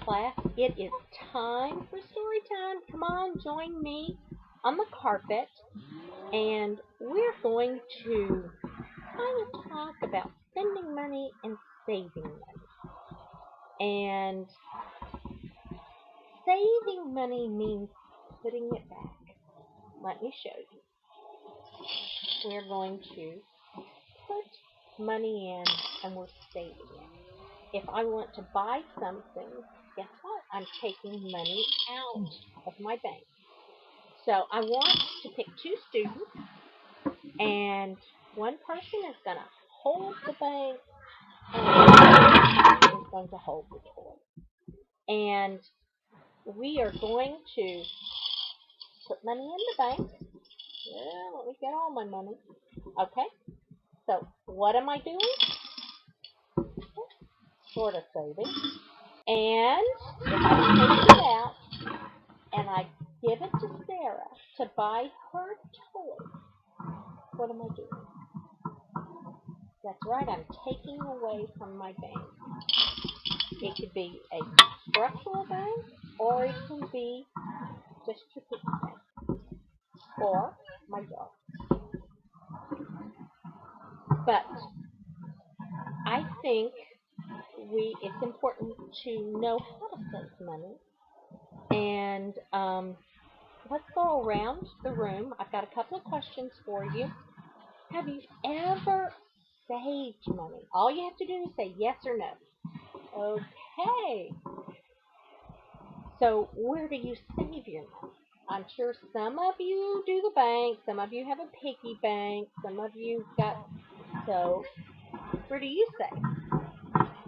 class, it is time for story time. Come on, join me on the carpet, and we're going to kind of talk about spending money and saving money. And saving money means putting it back. Let me show you. We're going to put money in and we're saving it. If I want to buy something, guess what? I'm taking money out of my bank. So I want to pick two students, and one person is going to hold the bank, and one person is going to hold the toy. And we are going to put money in the bank. Yeah, let me get all my money. Okay, so what am I doing? Sort of saving. And if I take it out and I give it to Sarah to buy her toy, what am I doing? That's right, I'm taking away from my bank. It could be a structural bank, or it can be just your piggy bank, or my dog. But I think it's important to know how to save money. And let's go around the room. I've got a couple of questions for you. Have you ever saved money? All you have to do is say yes or no. Okay. So where do you save your money? I'm sure some of you do the bank. Some of you have a piggy bank. Some of you got... So where do you save?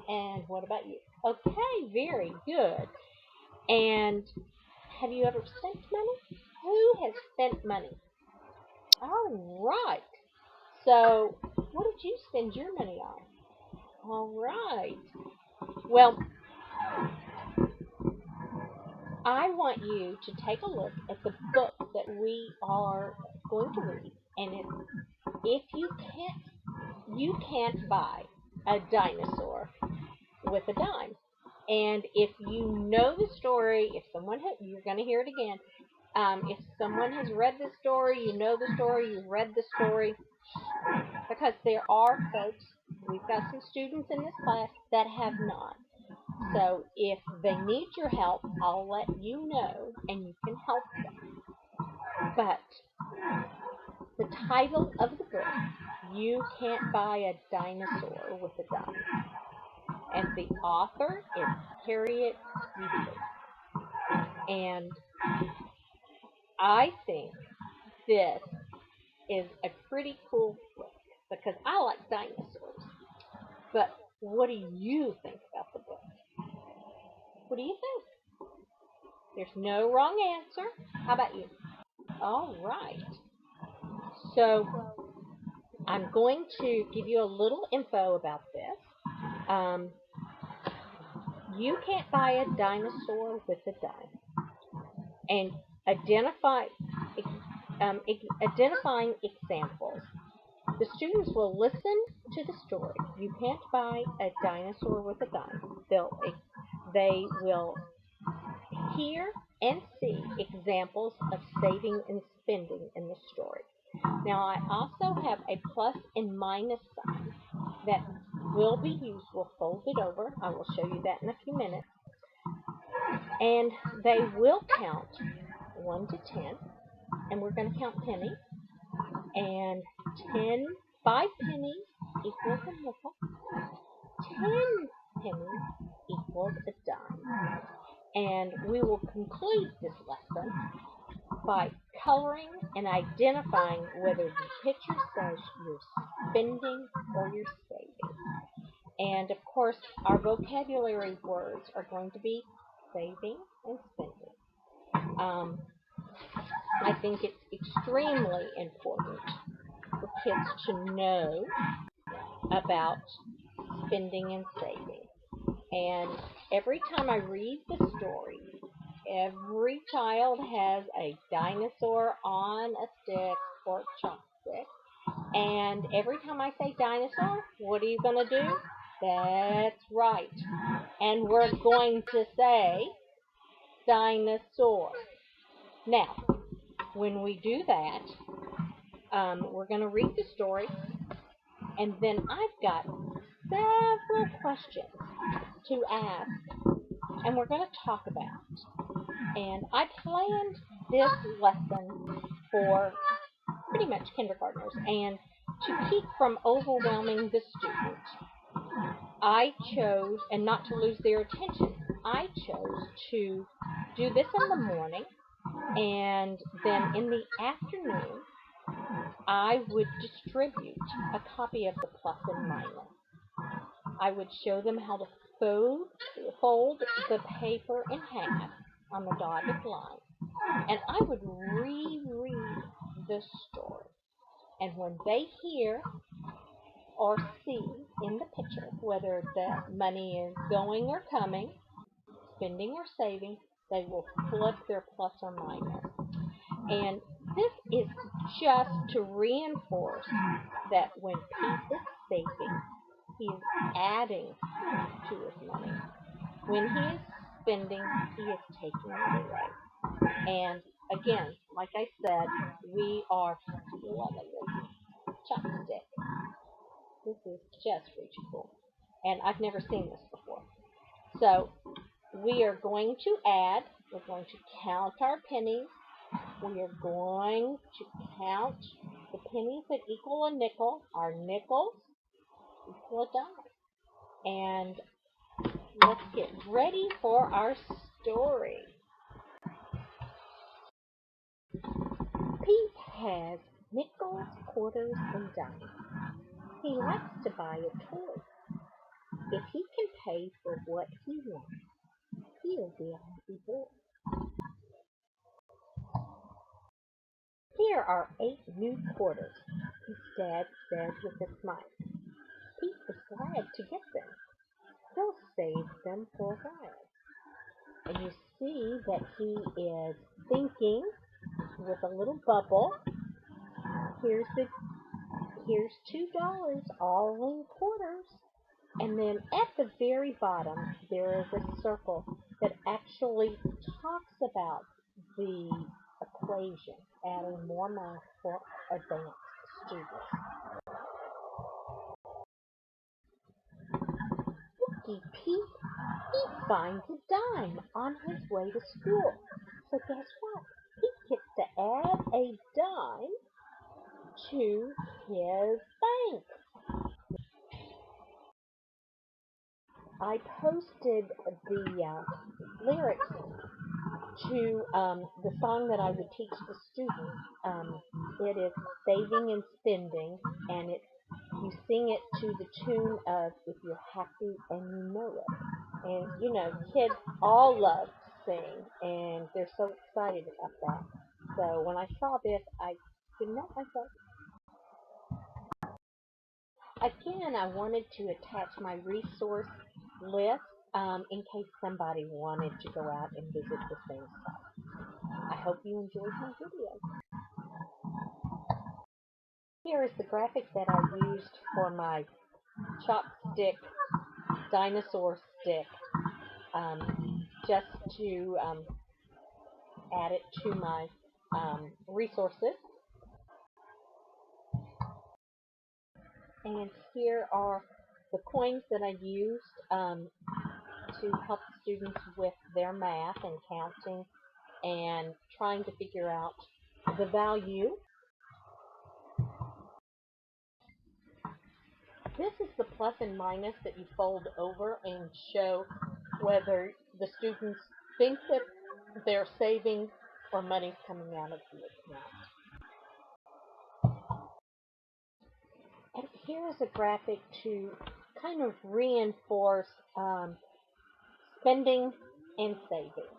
And what about you? Okay, very good. And have you ever spent money? Who has spent money? All right. So what did you spend your money on? All right. Well, I want you to take a look at the book that we are going to read. And if you can't buy a dinosaur with a dime. And if you know the story, you're going to hear it again. If someone has read the story, you know the story, you've read the story, because there are folks, we've got some students in this class that have not. So if they need your help, I'll let you know and you can help them. But the title of the book, You Can't Buy a Dinosaur with a Dime. And the author is Harriet Ziefert. And I think this is a pretty cool book because I like dinosaurs. But what do you think about the book? What do you think? There's no wrong answer. How about you? All right. So I'm going to give you a little info about this. You can't buy a dinosaur with a dime. And identifying examples. The students will listen to the story. You can't buy a dinosaur with a dime. They will hear and see examples of saving and spending in the story. Now, I also have a plus and minus sign that will be used. We'll fold it over. I will show you that in a few minutes. And they will count 1 to 10. And we're going to count pennies. And 5 pennies equals a nickel. 10 pennies equals a dime. And we will conclude this lesson by coloring and identifying whether the picture says you're spending or you're saving. And of course, our vocabulary words are going to be saving and spending. I think it's extremely important for kids to know about spending and saving. And every time I read the story, every child has a dinosaur on a stick or chopstick. And every time I say dinosaur, what are you going to do? That's right. And we're going to say dinosaur. Now, when we do that, we're going to read the story, and then I've got several questions to ask, and we're going to talk about. And I planned this lesson for pretty much kindergartners, and to keep from overwhelming the student, I chose, and not to lose their attention, I chose to do this in the morning, and then in the afternoon, I would distribute a copy of the plus and minus. I would show them how to fold the paper in half on the dotted line, and I would reread the story. And when they hear or see in the picture whether the money is going or coming, spending or saving, they will flip their plus or minus. And this is just to reinforce that when Pete is saving, he is adding to his money. When he is spending, he is taking it away. And again, like I said, we are loving this chopstick. This is just reachable. And I've never seen this before. So we are going to add, we're going to count our pennies. We are going to count the pennies that equal a nickel. Our nickels equal a dime. And let's get ready for our story. Pete has nickels, quarters, and dimes. He likes to buy a toy. If he can pay for what he wants, he'll be a happy boy. Here are 8 new quarters, his dad said with a smile. Pete was glad to get them. He'll save them for a while. And you see that he is thinking with a little bubble. Here's $2, all in quarters. And then at the very bottom, there is a circle that actually talks about the equation, adding more math for advanced students. Lucky Pete, he finds a dime on his way to school. So guess what? Pete gets to add a dime to his bank. I posted the lyrics to the song that I would teach the students. It is Saving and Spending, and you sing it to the tune of If You're Happy and You Know It. And, you know, kids all love to sing, and they're so excited about that. So when I saw this, I couldn't help myself. Again, I wanted to attach my resource list in case somebody wanted to go out and visit the same site. I hope you enjoyed my video. Here is the graphic that I used for my chopstick dinosaur stick, just to add it to my resources. And here are the coins that I used to help students with their math and counting and trying to figure out the value. This is the plus and minus that you fold over and show whether the students think that they're saving or money's coming out of the account. And here is a graphic to kind of reinforce spending and saving.